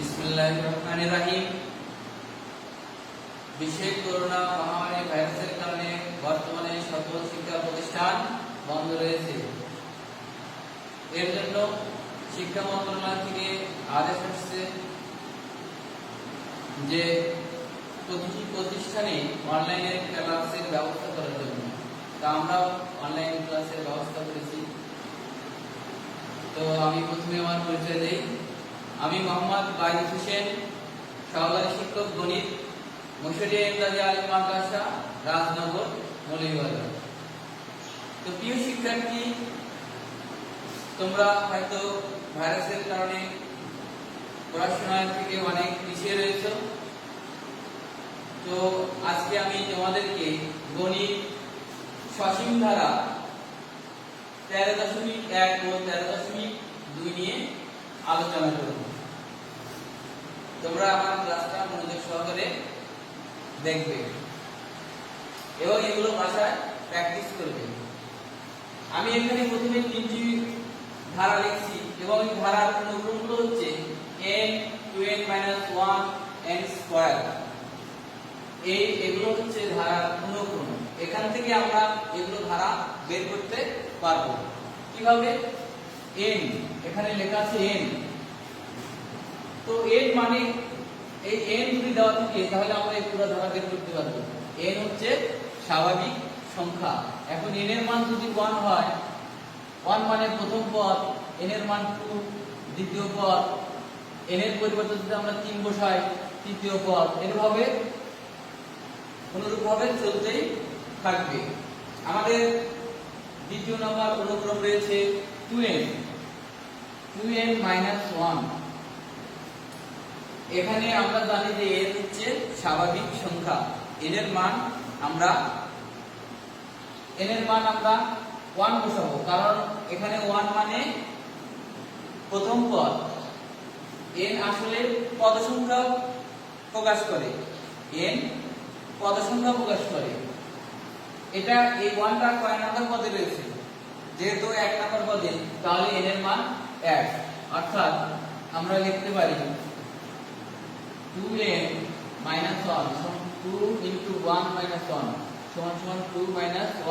বিসমিল্লাহিররহমানিররহিম। বিশ্বে করোনা মহামারী ভাইরাসের কারণে বর্তমানে সকল শিক্ষা প্রতিষ্ঠান বন্ধ রয়েছে। এর জন্য শিক্ষা মন্ত্রণালয় থেকে আদেশ আসছে যে প্রতিটি প্রতিষ্ঠানে অনলাইনে ক্লাসের ব্যবস্থা করার জন্য। তা আমরা অনলাইন ক্লাসের ব্যবস্থা করেছি। তো আমি প্রথমে আমার পরিচয় দেই। আমি মোহাম্মদ বাইদ হোসেন, সহকারী শিক্ষক গণিত, মুশরিয়া ইমদাদিয়া আলিম মাদ্রাসা, রাজনগর, মৌলভীবাজার। তো প্রিয় শিক্ষার্থী, তোমরা হয়তো ভাইরাসের কারণে পড়াশোনা থেকে অনেক পিছিয়ে রয়েছো। তো আজকে আমি তোমাদেরকে গণিত সসীম ধারা 13.1 ও 13.2 নিয়ে আলোচনা করব। তোমরা আমার ক্লাসটা মনোযোগ সহকারে দেখবে এবং এগুলো ভাষায় প্র্যাকটিস করবে। আমি এখানে প্রথমে 3টি ধারা লিখছি এবং এই ধারার অনুক্রমগুলো হচ্ছে n 2n - 1 n স্কয়ার। এগুলো হচ্ছে ধারার অনুক্রম। এখান থেকে আমরা এগুলো ধারা বের করতে পারবো। কিভাবে? n এখানে লেখা আছে n। তো n মানে এই n যদি দেওয়া থাকে তাহলে আমরা এই পুরো ধারা বের করতে পারবো। n হচ্ছে স্বাভাবিক সংখ্যা। এখন n এর মান যদি 1 হয়, 1 মানে প্রথম পদ, n এর মান 2 দ্বিতীয় পদ, n এর পরিবর্তে যদি আমরা 3 বসাই তৃতীয় পদ, এভাবে অনুরূপভাবে চলতেই থাকবে। আমাদের দ্বিতীয় নম্বর অনুক্রম রয়েছে 2n - 1। এখানে আমরা জানি যে n হচ্ছে স্বাভাবিক সংখ্যা। n এর মান আমরা 1 বসাবো, কারণ এখানে 1 মানে প্রথম পদ। n আসলে পদ সংখ্যা প্রকাশ করে। n পদ সংখ্যা প্রকাশ করে। এটা এই 1টা কয় নাম্বার পদে রয়েছে? যেহেতু 1 নাম্বার পদে, তাহলে n এর মান 1। অর্থাৎ আমরা লিখতে পারি 2n - 1 2 * 1 - 1 = 2 - 1 =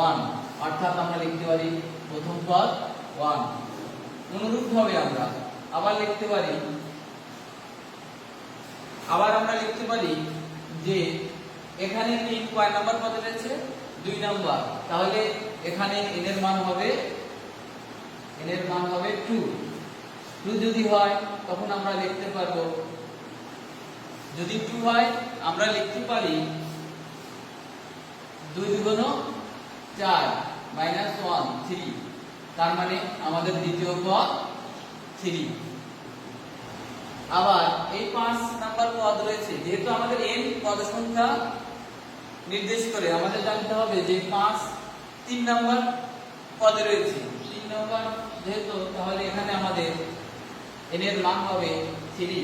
1। অর্থাৎ আমরা লিখতে পারি প্রথম পদ 1। অনুরূপভাবে আমরা আবার লিখতে পারি যে এখানে 3 কয় নাম্বার পদে রয়েছে? 2 নাম্বার। তাহলে এখানে n এর মান হবে 2। 2 যদি হয় তখন আমরা লিখতে পারবো, যদি 2 হয় আমরা লিখতে পারি 2 × 2 = 4 - 1 3। তার মানে আমাদের দ্বিতীয় পদ 3। আবার এই 5 নাম্বার পদ রয়েছে। যেহেতু আমাদের n পদ সংখ্যা নির্দেশ করে, আমাদের জানতে হবে যে 5 3 নাম্বার পদে রয়েছে। 3 নাম্বার যেহেতু, তাহলে এখানে আমাদের n এর মান হবে 3।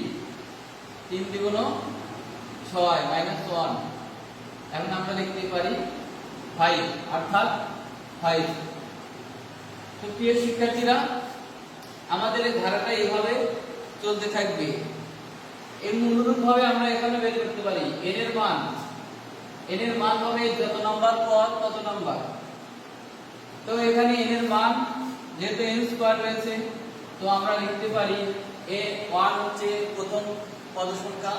3 × 2 = 6 - 1। এখন আমরা লিখতে পারি 5, অর্থাৎ 5। তো প্রিয় শিক্ষার্থীরা, আমাদের এই ধারাটা এইভাবে চলতে থাকবে। এর অনুরূপভাবে আমরা এখানে বের করতে পারি n এর মান হবে যত নাম্বার পদ তত নাম্বার। তো এখানে n এর মান যেহেতু n স্কয়ার রয়েছে, তো আমরা লিখতে পারি 1 হচ্ছে প্রথম পদ সংখ্যা।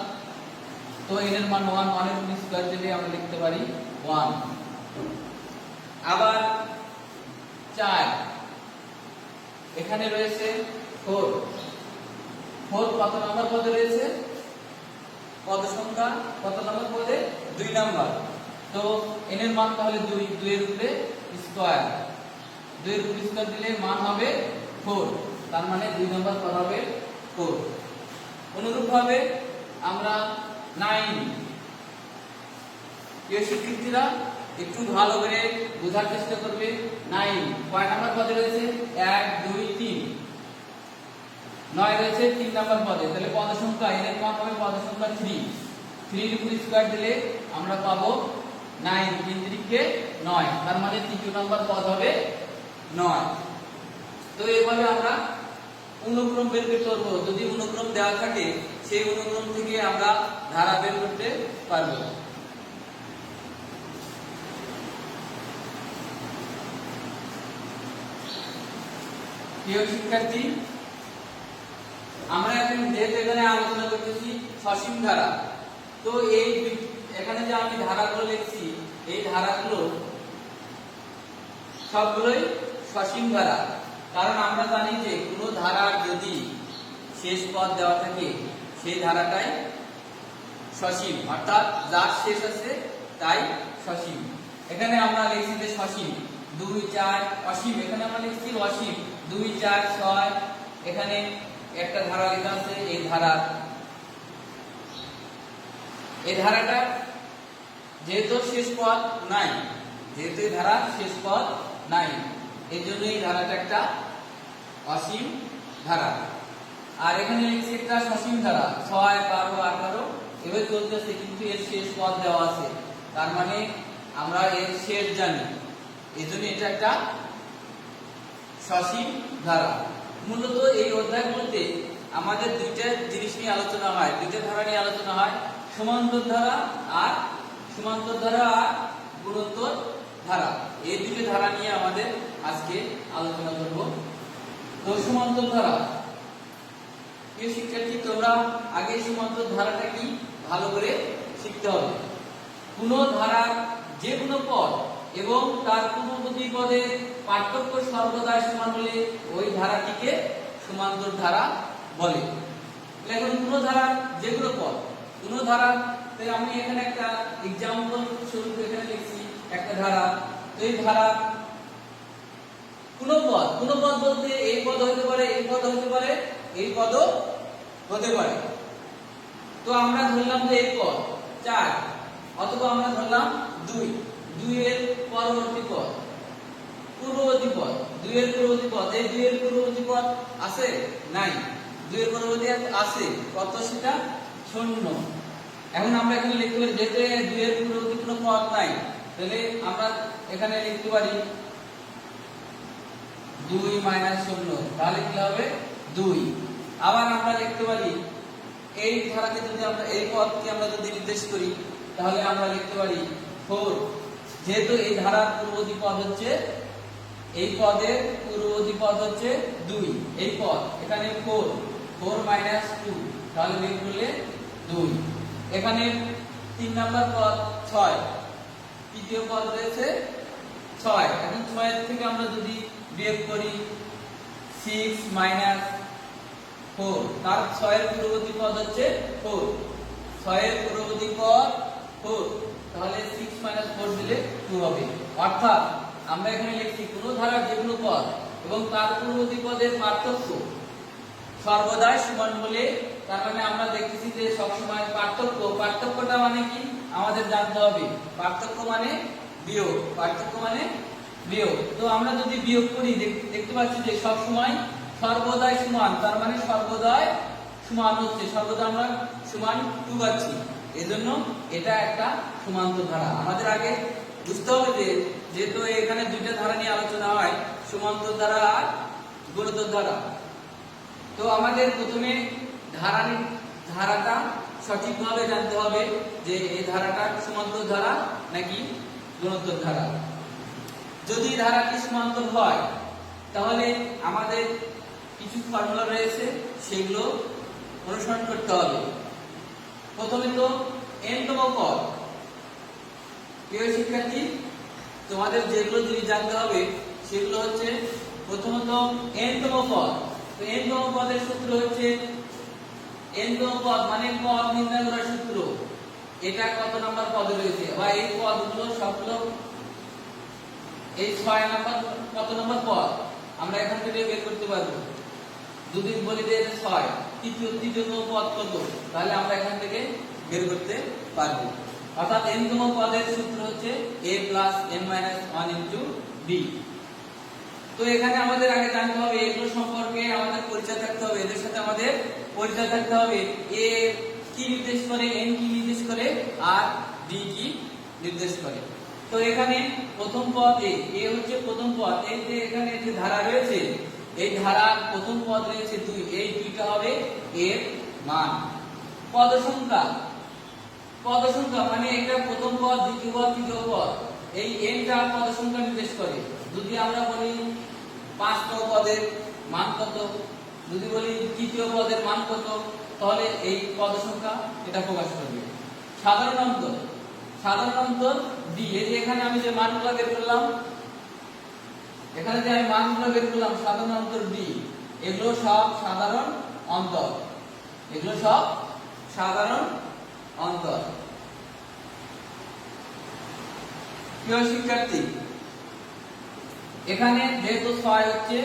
তো n এর মান 1, 1 এর স্কয়ার দিলে আমরা লিখতে পারি 1। আবার 4, এখানে রয়েছে 4 কত নাম্বার পদে রয়েছে? পদ সংখ্যা কত নাম্বার পদে? 2 নাম্বার। তো n এর মান তাহলে 2, 2 এর উপরে স্কয়ার, 2 এর উপরে স্কয়ার দিলে মান হবে 4। তার মানে 2 নাম্বার পদ হবে 4। অনুরূপভাবে আমরা 9। এই শিক্ষার্থীরা একটু ভালো করে বোঝার চেষ্টা করবে। 9 কয় নাম্বার পদে রয়েছে? 1 2 3। 9 রয়েছে 3 নাম্বার পদে। তাহলে পদ সংখ্যা n এর মান হবে পদ সংখ্যা 3। 3 এর উপর স্কয়ার দিলে আমরা পাবো 9, 3 3 9। তার মানে তৃতীয় নাম্বার পদ হবে 9। তো এইভাবে আমরা অনুক্রম বের করতে পারবো। যদি অনুক্রম দেওয়া থাকে সেই অনুক্রম থেকে আমরা ধারা বের করতে পারবো। প্রিয় শিক্ষার্থী, আমরা এখন যেহেতু এখানে আলোচনা করতেছি সসীম ধারা, তো এই এখানে যে আমি ধারাগুলো লিখছি এই ধারাগুলো সবগুলোই সসীম ধারা। কারণ আমরা জানি যে কোনো ধারার যদি শেষ পদ দেওয়া থাকে সেই ধারাটাই সসীম, অর্থাৎ যার শেষ আছে তাই সসীম। এখানে আমরা লিখছি যে সসীম 2 4 অসীম, এখানে আমরা লিখছি অসীম 2 4 6। এখানে একটা ধারা লেখা আছে, এই ধারাটা যেহেতু শেষ পদ নাই, যেহেতু এই ধারার শেষ পদ নাই, এই জন্য এই ধারাটা একটা অসীম ধারা। আর এখানে লিখছি একটা সসীম ধারা 6 12 18 এভাবে চলতেছে, কিন্তু এর শেষ পদ দেওয়া আছে, তার মানে আমরা এর শেষ জানি, এই জন্য এটা একটা সসীম ধারা। মূলত এই অধ্যায়গুলোতে আমাদের দুইটা জিনিস নিয়ে আলোচনা হয়, দুইটা ধারা নিয়ে আলোচনা হয়, সমান্তর ধারা আর গুণোত্তর ধারা। এই দুটো ধারা নিয়ে আমাদের আজকে আলোচনা করব। তো সমান্তর ধারা, প্রিয় শিক্ষার্থী, তোমরা আগে সমান্তর ধারাটা কি ভালো করে শিখতে হবে। কোন ধারার যে কোনো পদ এবং তার পূর্ববর্তী পদের পার্থক্য সর্বদা সমান হলে ওই ধারাটিকে সমান্তর ধারা বলে। এখন কোন ধারার যে কোনো পদ, কোন ধারা, আমি এখানে একটা एग्जांपल স্বরূপ এখানে লিখছি একটা ধারা। তো এই ধারা কোন পদ বলতে এই পদ হতে পারে, এই পদ হতে পারে, এই পদও হতে পারে। তো আমরা ধরলাম যে এই পদ 4, অথবা আমরা ধরলাম 2 এর পরবর্তী পদ, পূর্ববর্তী পদ, 2 এর পূর্ববর্তী পদ। এই 2 এর পূর্ববর্তী পদ আছে? নাই। 2 এর পূর্ববর্তী আছে কত? সেটা 0। এখন আমরা এখানে লিখতে পারি, যেহেতু 2 এর পূর্ববর্তী কোনো পদ নাই, তাহলে আমরা এখানে লিখতে পারি 2 - 0, তাহলে কি হবে 2। আবার আমরা লিখতে পারি এই ধারাকে যদি আমরা এই পদকে আমরা যদি নির্দেশ করি তাহলে আমরা লিখতে পারি 4। যেহেতু এই ধারার পূর্ববর্তী পদ হচ্ছে, এই পদের পূর্ববর্তী পদ হচ্ছে 2, এই পদ এখানে 4 - 2, তাহলে বিয়োগ করলে 2। এখানে 3 নাম্বার পদ 6, তৃতীয় পদ রয়েছে 6। এখন 6 থেকে আমরা যদি বিয়োগ করি 6 - 4, তার 6 এর পূর্ববর্তী পদ হচ্ছে 4, 6 এর পূর্ববর্তী পদ 4, তাহলে 6 - 4 দিলে 2 হবে। অর্থাৎ আমরা এখানে লিখছি কোন ধারার যে কোনো পদ এবং তার পূর্ববর্তী পদের পার্থক্য সর্বদাই সমান হলে, তার মানে আমরা দেখতেছি যে সব সময় পার্থক্যটা মানে কি আমাদের জানতে হবে। পার্থক্য মানে বিয়োগ। তো আমরা যদি বিয়োগ করি দেখতে পাচ্ছি যে সব সময় সর্বদাই সমান, তার মানে সর্বদাই সমান হচ্ছে, সর্বদা আমরা সমান 2 পাচ্ছি, এজন্য এটা একটা সমান্তর ধারা। আমাদের আগে বুঝতে হবে যে যেহেতু এখানে দুইটা ধারা নিয়ে আলোচনা হয়, সমান্তর ধারা আর গুণোত্তর ধারা। তো আমাদের প্রথমে ধারাটা সঠিকভাবে জানতে হবে যে এই ধারাটা সমান্তর ধারা নাকি গুণোত্তর ধারা। যদি ধারাটি সমান্তর হয় তাহলে আমাদের কিছু ফর্মুলা রয়েছে, সেগুলো অনুসরণ করতে হবে। প্রথমে তো n-তম পদ। প্রিয় শিক্ষার্থী, তোমাদের যেগুলো যদি জানতে হবে সেগুলো হচ্ছে প্রথমত n-তম পদ। তো n-তম পদের সূত্র হচ্ছে, n-তম পদ মানে পদ নির্ণয় করার সূত্র। এটা কত নাম্বার পদে রয়েছে, বা এই পদগুলো সবগুলো এই 6 নাম্বার কত নাম্বার পদ আমরা এখান থেকে বের করতে পারবো। যদি বলি যে 6, তৃতীয়তম পদ কত, তাহলে আমরা এখান থেকে বের করতে পারবো। অর্থাৎ n-তম পদের সূত্র হচ্ছে a + n - 1 * b। তো এখানে আমাদের আগে জানতে হবে এগুলো সম্পর্কে আমাদের পরিচয় থাকতে হবে, এদের সাথে আমাদের পরিচয় থাকতে হবে। a কি নির্দেশ করে, n কি নির্দেশ করে, আর b কি নির্দেশ করে। তো এখানে প্রথম পদ a হচ্ছে প্রথম পদ। এই যে এখানে যে ধারা রয়েছে, এই ধারার প্রথম পদ রয়েছে 2, এই 2টা হবে এর মান। পদ সংখ্যা, পদ সংখ্যা মানে এটা প্রথম পদ, দ্বিতীয় পদ, তৃতীয় পদ, এই এনটা পদ সংখ্যা নির্দেশ করে। যদি আমরা বলি 5তম পদের মান কত, যদি বলি তৃতীয় পদের মান কত, তাহলে এই পদ সংখ্যা এটা প্রকাশ করবে। সাধারণ অন্তর, সাধারণ অন্তর ডি। এই যে এখানে আমি যে মানগুলো বের করলাম, এখানে যে আমি মানগুলো বের করলাম সাধারণ অন্তর ডি, এগুলো সব সাধারণ অন্তর, এগুলো সব সাধারণ অন্তর। প্রিয় শিক্ষার্থী, এখানে যেহেতু 6 হচ্ছে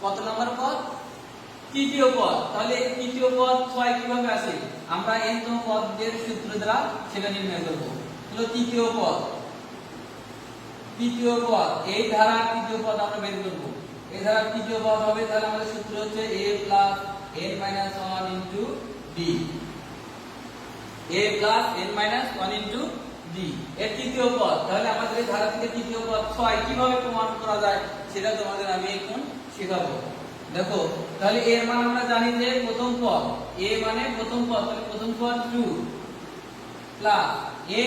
কত নম্বর পদ, তৃতীয় পদ, তাহলে এই তৃতীয় পদ 6 কিভাবে আসে, আমরা n-তম পদের সূত্র দ্বারা সেটা নির্ণয় করব। হলো তৃতীয় পদ, তৃতীয় পদ এই ধারার তৃতীয় পদ আমরা বের করব। এই ধারার তৃতীয় পদ হবে, তাহলে আমাদের সূত্র হচ্ছে a + n-1 * d, a + n-1 * d এর তৃতীয় পদ। তাহলে আমাদের এই ধারা থেকে তৃতীয় পদ 6 কিভাবে প্রমাণ করা যায় সেটা তোমাদের আমি এখন শেখাবো। দেখো, তাহলে এর মান আমরা জানি যে প্রথম পদ, a মানে প্রথম পদ, তাহলে প্রথম পদ 2 প্লাস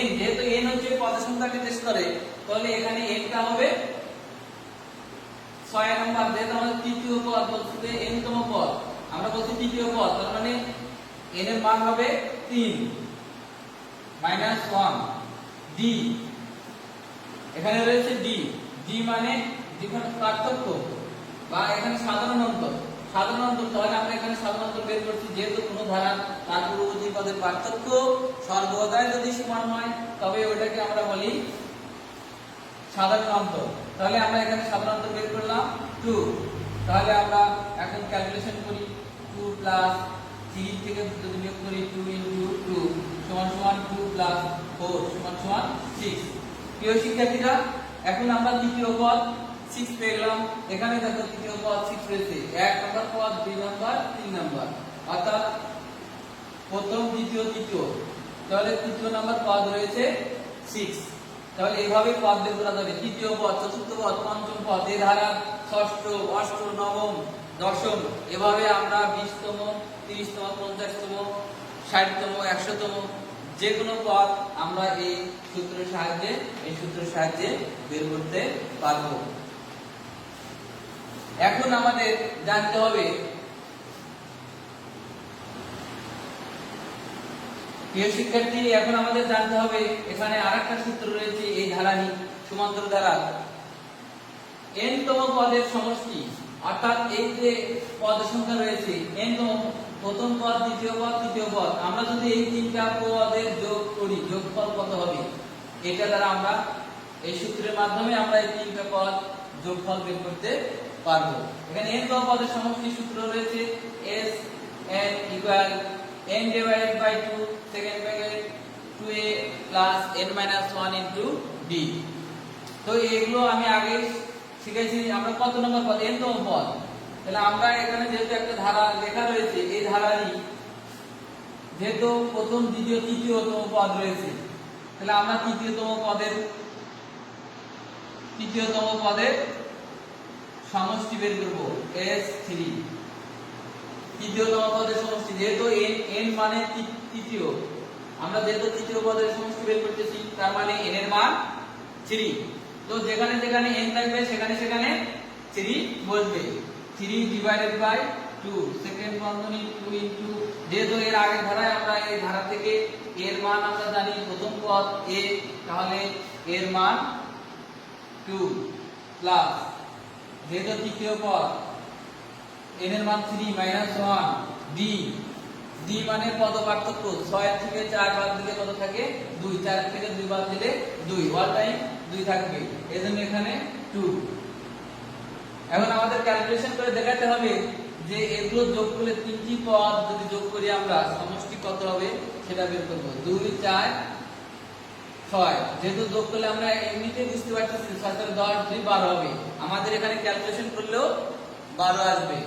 n, যেহেতু n হচ্ছে পদ সংখ্যা নির্দেশ করে, তাহলে এখানে n টা হবে 6 নম্বর। যেহেতু আমাদের তৃতীয় পদ বলতে যে n-তম পদ, আমরা বলছি তৃতীয় পদ, তার মানে n এর মান হবে 3 - 1 d। এখানে রয়েছে d, d মানে যেখানে পার্থক্য বা এখানে সাধারণ অন্তর, সাধারণ অন্তর। তাহলে আমরা এখানে সাধারণ অন্তর বের করছি, যেহেতু কোনো ধারা তার পূর্ববর্তী পদের পার্থক্য সর্বদাই যদি সমান হয় তবে ওটাকে আমরা বলি সাধারণ অন্তর। তাহলে আমরা এখানে সাধারণ অন্তর বের করলাম 2। তাহলে আমরা এখন ক্যালকুলেশন করি, 2 + 3 থেকে যদি বিয়োগ করি 2 * 2 = 2 + 4 = 6। প্রিয় শিক্ষার্থীরা, এখন আমরা তৃতীয় পদ 6 পেয়ে গেলাম। এখানে দেখো তৃতীয় পদ 6 রয়েছে, 1 নম্বর পদ, 2 নম্বর, 3 নম্বর, অর্থাৎ প্রথম, দ্বিতীয়, তৃতীয়। তাহলে তৃতীয় নম্বর পদ রয়েছে 6। তাহলে এইভাবে পদ বের করা যাবে। তৃতীয় পদ, চতুর্থ পদ, পঞ্চম পদ, এই ধারা ষষ্ঠ, অষ্টম, নবম, দশম, এভাবে আমরা 20তম, 30তম, 50তম, 60তম, 100তম যে কোনো পদ আমরা এই সূত্রের সাহায্যে বের করতে পারবো। এখন আমাদের জানতে হবে, প্রিয় শিক্ষার্থী, এখন আমাদের জানতে হবে এখানে আরেকটা সূত্র রয়েছে এই ধারারই, সমান্তর ধারা, n-তম পদের সমষ্টি। অর্থাৎ এই যে পদ সংখ্যা রয়েছে n-তম, প্রথম পদ, দ্বিতীয় পদ, তৃতীয় পদ, আমরা যদি এই তিনটা পদের যোগ করি, যোগফল কত হবে, এটা দ্বারা আমরা এই সূত্রের মাধ্যমে আমরা এই তিনটা পদ যোগফল বের করতে পারবো। এখানে n-তম পদের সমষ্টি সূত্র রয়েছে s n = n / 2 second bracket 2a + n-1 * d। তো এগুলো আমি আগে শিখেছি। আমরা কত নম্বর পদ, n-তম পদ। তাহলে আমরা এখানে যেহেতু একটা ধারা লেখা রয়েছে, এই ধারারই যেহেতু প্রথম, দ্বিতীয়, তৃতীয়তম পদ রয়েছে, তাহলে আমরা তৃতীয়তম পদের সমষ্টি বের করব, s3। তৃতীয়তম পদের সমষ্টি, যেহেতু n মানে তৃতীয়, আমরা যেহেতু তৃতীয় পদের সমষ্টি বের করতেছি, তার মানে n এর মান 3। তো যেখানে যেখানে n থাকবে সেখানে সেখানে 3 বসবে। 3/2 সেকেন্ড বন্ধনী 2 যেহেতু এর আগের ধারায় আমরা এই ধারা থেকে এর মান আমরা জানি প্রথম পদ a, তাহলে এর মান 2 প্লাস যেহেতু তৃতীয় পদ n এর মান 3 - 1 d, d মানে পদ পার্থক্য, 6 থেকে 4 বাদ দিলে কত থাকে 2, 4 থেকে 2 বাদ দিলে 2, অল টাইম 2 থাকবে, এজন্য এখানে 2। এখন আমাদের ক্যালকুলেশন করে দেখাতে হবে যে এগুলো যোগ করলে তিনটি পদ যদি যোগ করি আমরা সমষ্টি কত হবে সেটা বের করব। 2 4 6, যেহেতু যোগ করলে আমরা এমনিতেই বুঝতে পারতেছি 6 × 10 = 12 হবে। আমাদের এখানে ক্যালকুলেশন করলেও 12 আসবে।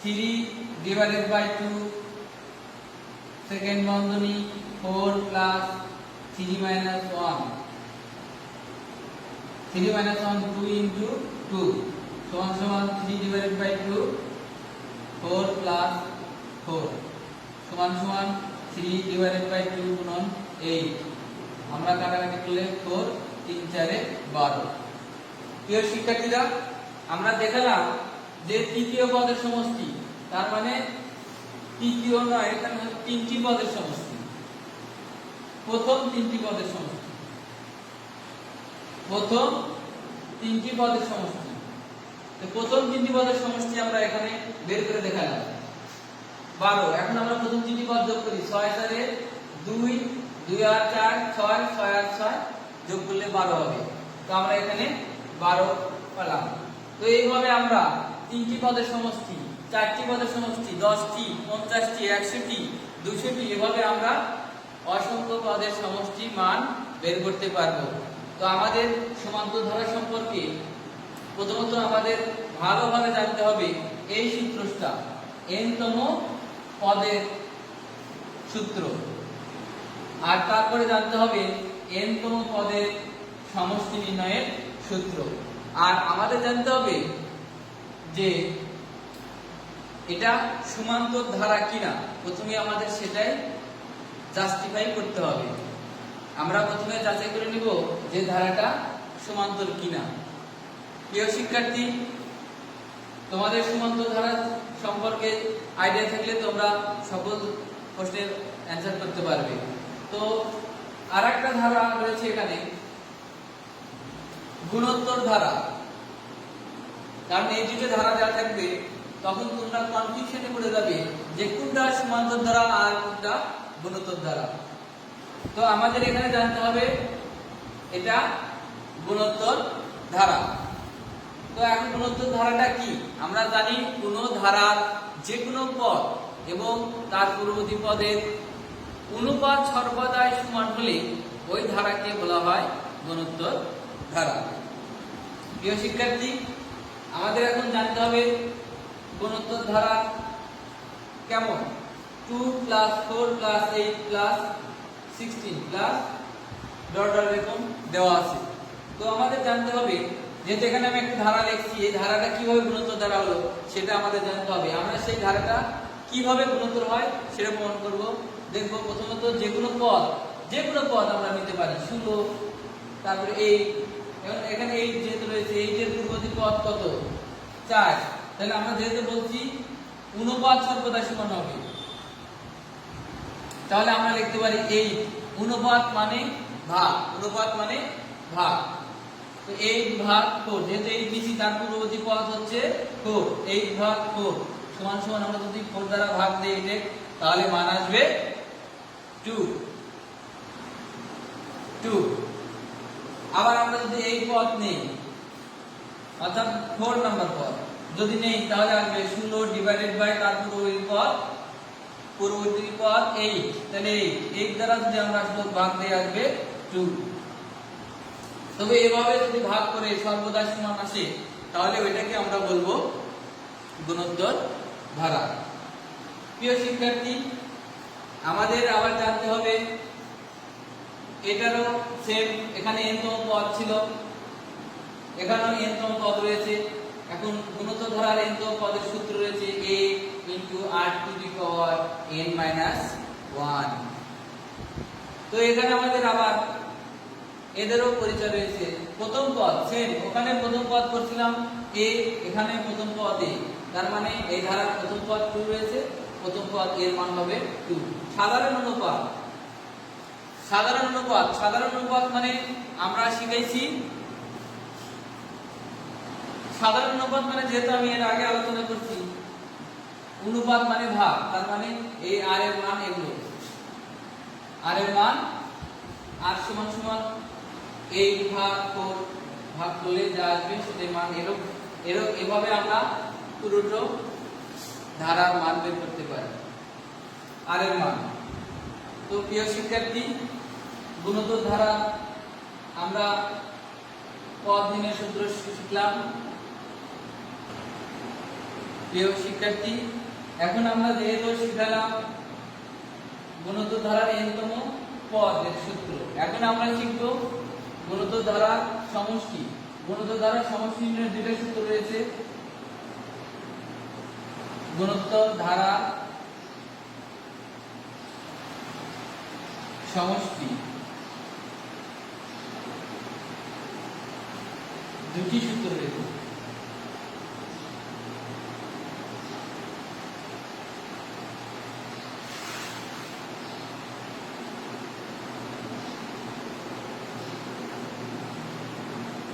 3/2 সেকেন্ড বন্ধনী 4 + 3 - 1 3 - 1 2 * 2 = 3/2 4 + 4 সমান সমান 3/2 গুণন 8। আমরা কাটাকাটি করলে 4 3 4 12। প্রিয় শিক্ষার্থীরা, আমরা দেখালাম যে তৃতীয় পদের সমষ্টি, তার মানে তৃতীয় নয়, এখানে তিনটি পদের সমষ্টি। প্রথম তিনটি পদের সমষ্টি, প্রথম তিনটি পদের সমষ্টি। তো প্রথম তিনটি পদের সমষ্টি আমরা এখানে বের করে দেখালাম 12। এখন আমরা প্রথম তিনটি পদ যোগ করি। 6 4 এ 2, 2 আর 4 6, 6 আর 6 যোগ করলে 12 হবে। তো আমরা এখানে 12 পেলাম। তো এইভাবে আমরা তিনটি পদের সমষ্টি, চারটি পদের সমষ্টি, 10টি, 50টি, 100টি, 200টি, এভাবে আমরা অসংখ্য পদের সমষ্টি মান বের করতে পারবো। তো আমাদের সমান্তর ধারা সম্পর্কে প্রথমত আমাদের ভালোভাবে জানতে হবে এই সূত্রটা, n তম পদের সূত্র, আর তারপরে জানতে হবে n তম পদের সমষ্টি নির্ণয়ের সূত্র। আর আমাদের জানতে হবে যে এটা সমান্তর ধারা কিনা, প্রথমে আমাদের সেটাই জাস্টিফাই করতে হবে। আমরা প্রথমে যাচাই করে নিব যে ধারাটা সমান্তর কিনা। প্রিয় শিক্ষার্থী, তোমাদের সমান্তর ধারা সম্পর্কে আইডিয়া থাকলে তোমরা সকল প্রশ্নের অ্যান্সার করতে পারবে। তো আরেকটা ধারা রয়েছে এখানে, গুণোত্তর ধারা। কারণ এই দুটো ধারা যা থাকবে তখন তোমরা কনফিউশনে পড়ে যাবে যে কোনটা সমান্তর ধারা আর কোনটা গুণোত্তর ধারা। তো আমাদের এখানে জানতে হবে এটা গুণোত্তর ধারা। তো এখন গুণোত্তর ধারাটা কি? আমরা জানি কোন ধারার যে কোনো পদ এবং তার পূর্ববর্তী পদের অনুপাত সর্বদাই সমান হলে ওই ধারাকে বলা হয় গুণোত্তর ধারা। প্রিয় শিক্ষার্থী, আমাদের এখন জানতে হবে গুণোত্তর ধারা কেমন। 2 + 4 + 8 + 16 প্লাস এরকম দেওয়া আছে। তো আমাদের জানতে হবে, যেহেতু এখানে আমি একটা ধারা লিখছি, এই ধারাটা কিভাবে গুণোত্তর ধারা হলো সেটা আমাদের জানতে হবে। আমরা সেই ধারাটা কিভাবে গুণোত্তর হয় সেটা প্রমাণ করব। দেখবো প্রথমত যে কোনো পদ আমরা নিতে পারি। 16, তারপরে 8, এখানে 8 যেহেতু রয়েছে, 8 এর পূর্ববর্তী পদ কত? 4। তাহলে আমরা যেহেতু বলছি অনুপাত সর্বদা সমান হবে, তাহলে আমরা লিখতে পারি 8। অনুপাত মানে ভাগ, অনুপাত মানে ভাগ। তো 8/4, যেহেতু 8 নিচে, তার পূর্ববর্তী পদ হচ্ছে 4। 8/4 সমান সমান, আমরা যদি 4 দ্বারা ভাগ দেই 8, তাহলে মান আসবে 2। আবার আমরা যদি এই পদ নেই, অর্থাৎ 4 নাম্বার পদ যদি নেই, তাহলে আসবে 16 ডিভাইডেড বাই তার পূর্ববর্তী পদ 8। তাহলে 8 দ্বারা যদি আমরা ভাগ দেই আসবে 2। তবে এভাবে যদি ভাগ করে সর্বদা সমান আসে, তাহলে ওইটাকে আমরা বলবো গুণোত্তর ধারা। প্রিয় শিক্ষার্থী, আমাদের আবার জানতে হবে এটারও সেম, এখানে n তম পদ ছিল, এখানেও n তম পদ রয়েছে। এখন গুণোত্তর ধারার n তম পদের সূত্র রয়েছে a × r⁻n−1। তো এখানে আমাদের আবার এদেরও পরিচয় রয়েছে। প্রথম পদ সেম, ওখানে প্রথম পদ করছিলাম a, এখানে প্রথম পদ a, তার মানে এই ধারার প্রথম পদ 2 রয়েছে, প্রথম পদ এর মান হবে 2। সাধারণ অনুপাত মানে আমরা শিখেছি সাধারণ অনুপাত মানে, যেহেতু আমি এর আগে আলোচনা করছি, অনুপাত মানে ভাগ, তার মানে এই r এর মান, এগুলো r এর মান, r সমান সমান 8/4 ভাগ করলে যা আসবে সেটার মান এভাবে আমরা পুরোটা ধারার মান বের করতে পারি, r এর মান। তো প্রিয় শিক্ষার্থী, গুণোত্তর ধারা আমরা পদ নির্ণয়ের সূত্র শিখলাম। প্রিয় শিক্ষার্থী, এখন আমরা যেহেতু শিখলাম গুণোত্তর ধারার n তম পদের সূত্র, এখন আমরা শিখব গুণোত্তর ধারার সমষ্টি। গুণোত্তর ধারার সমষ্টি নির্ণয়ের দুটো সূত্র রয়েছে। গুণোত্তর ধারা সমষ্টি দুটি সূত্র রয়েছে।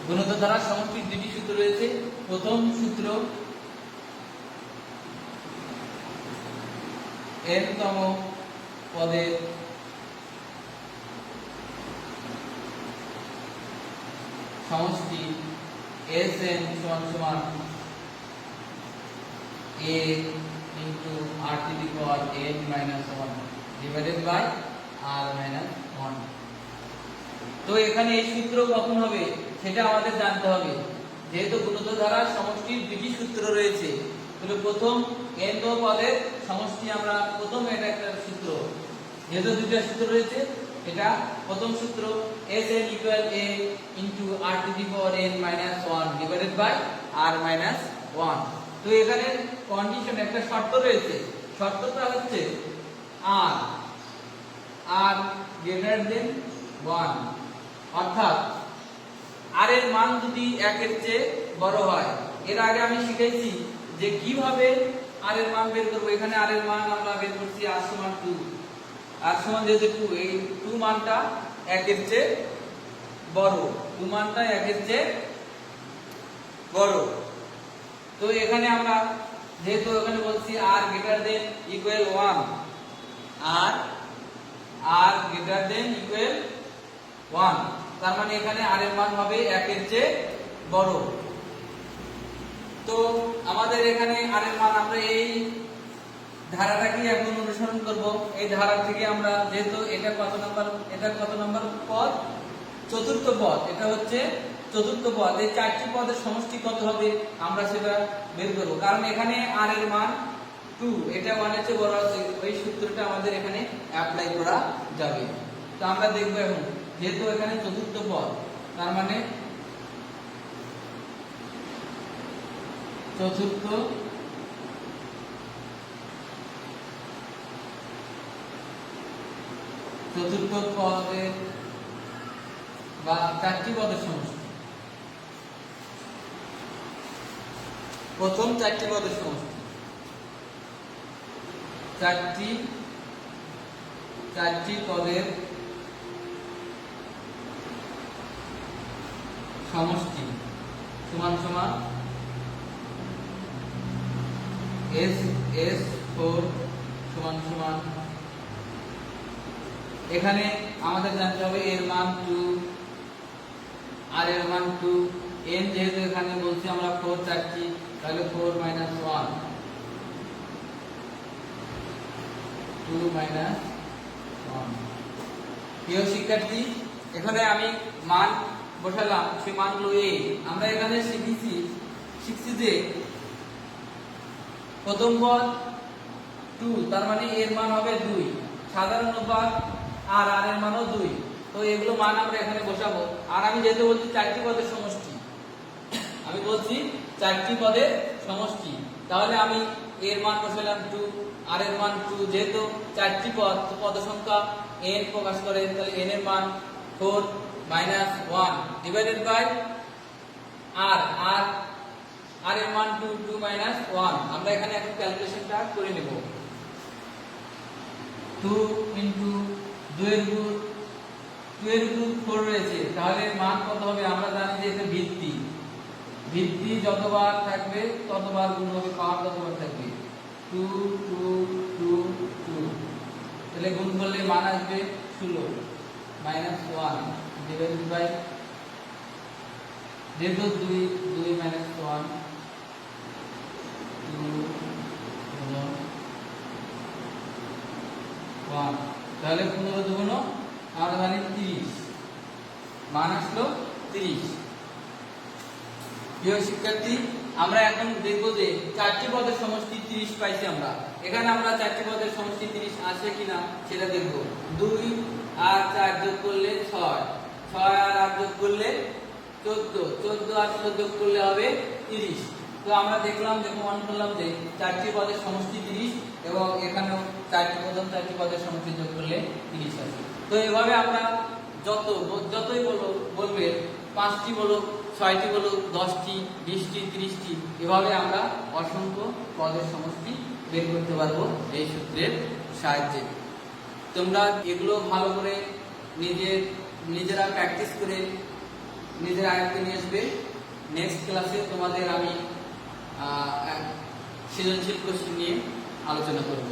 গুণিত ধারা সমষ্টির দুটি সূত্র রয়েছে। প্রথম সূত্র n তম পদের সমষ্টি Sn সমান সমান a into r to the power n minus 1 divided by r minus 1। তো এখানে এই সূত্র কখন হবে সেটা আমাদের জানতে হবে। যেহেতু গুণিত ধারার সমষ্টির দুটি সূত্র রয়েছে, তাহলে প্রথম n তম পদের সমষ্টি আমরা প্রথম এটা একটা সূত্র, যেহেতু দুটো সূত্র রয়েছে, এটা প্রথম সূত্র Sn equal a into r to the power n minus 1 divided by r minus 1। তো এখানে কন্ডিশন একটা শর্ত রয়েছে, শর্তটা হচ্ছে r greater than 1, অর্থাৎ r এর মান যদি 1 এর চেয়ে বড় হয়। এর আগে আমি শিখেছি যে কিভাবে r এর মান বের করব। এখানে r এর মান আমরা বের করছি r সমান 2, r সমান যেহেতু 2, এই 2 মানটা 1 এর চেয়ে বড়, 2 মানটা 1 এর চেয়ে বড়। তো এখানে আমরা যেহেতু এখানে বলছি r greater than equal 1, r greater than equal 1, তার মানে এখানে r এর মান হবে 1 এর চেয়ে বড়। তো আমাদের এখানে r এর মান আমরা এই ধারাটাকে এখন অনুসরণ করব। এই ধারা থেকে আমরা যেহেতু এটা কত নাম্বার পদ, চতুর্থ পদ, এটা হচ্ছে চতুর্থ পদ, এই চারটি পদের সমষ্টি কত হবে আমরা সেটা বের করব। কারণ এখানে r এর মান 2, এটা 1 এর চেয়ে বড় আছে, ওই সূত্রটা আমাদের এখানে অ্যাপ্লাই করা যাবে। তো আমরা দেখব এখন, যেহেতু এখানে চতুর্থ পদ, তার মানে চতুর্থ পদে বা চারটি পদের সমষ্টি, প্রথম চারটি পদের সমষ্টি, চারটি পদের সমষ্টি সমান সমান S4 সমান সমান, এখানে আমাদের জানতে হবে এর মান 2, আর এর মান 2, n যেহেতু এখানে বলছি আমরা 4 চারটি, তাহলে 4 - 1, 2 - 1। প্রিয় শিক্ষার্থী, এখানে আমি মান বসালাম, সেই মানগুলো এই আমরা এখানে শিখছি যে প্রথম পদ 2, তার মানে এর মান হবে 2, সাধারণ অনুপাত আর এর মানও 2। তো এগুলো মান আমরা এখানে বসাবো। আর আমি যেহেতু বলছি চারটি পদের সমষ্টি, তাহলে আমি এর মান বসালাম 2, আর এর মান 2, যেহেতু চারটি পদ, তো পদ সংখ্যা n প্রকাশ করে, তাহলে n এর মান 4 - 1 ডিভাইডেড বাই r এর মান 2, 2 - 1। আমরা এখানে এখন ক্যালকুলেশনটা করে নেব। 2 ইনটু 2 এর রুট 4 রয়েছে, তাহলে মান কত হবে আমরা জানি যে এটা ভিত্তি যতবার থাকবে ততবার গুণ হবে, পাওয়ার ততবার থাকবে। 2 2 2 2, তাহলে গুণ করলে মান আসবে 16 - 1 ডিভাইডেড বাই, যেহেতু 2 2 - 1, 2 1, তাহলে 15 দুগুণ আমরা জানি 30, মান আসলো 30। প্রিয় শিক্ষার্থী, আমরা এখন দেখব যে চারটি পদের সমষ্টি 30 পাইছি আমরা। এখানে আমরা চারটি পদের সমষ্টি 30 আসে কিনা সেটা দেখব। 2 আর 4 যোগ করলে 6, 6 আর 8 যোগ করলে 14, 14 আর 16 যোগ করলে হবে 30। তো আমরা দেখলাম যে প্রমাণ করলাম যে চারটি পদের সমষ্টি 30 এবং এখানেও 4টি প্রথম 4টি পদের সমষ্টি যোগ করলে 30 আসে। তো এভাবে আমরা যতই বলবে 5টি বলো, 6টি বলো, 10টি, 20টি, 30টি, এভাবে আমরা অসংখ্য পদের সমষ্টি বের করতে পারবো এই সূত্রের সাহায্যে। তোমরা এগুলো ভালো করে নিজেরা প্র্যাকটিস করে নিজের আয়ত্তে নিয়ে আসবে। নেক্সট ক্লাসে তোমাদের আমি সৃজনশীল কোশ্চেন নিয়ে আলোচনা করব।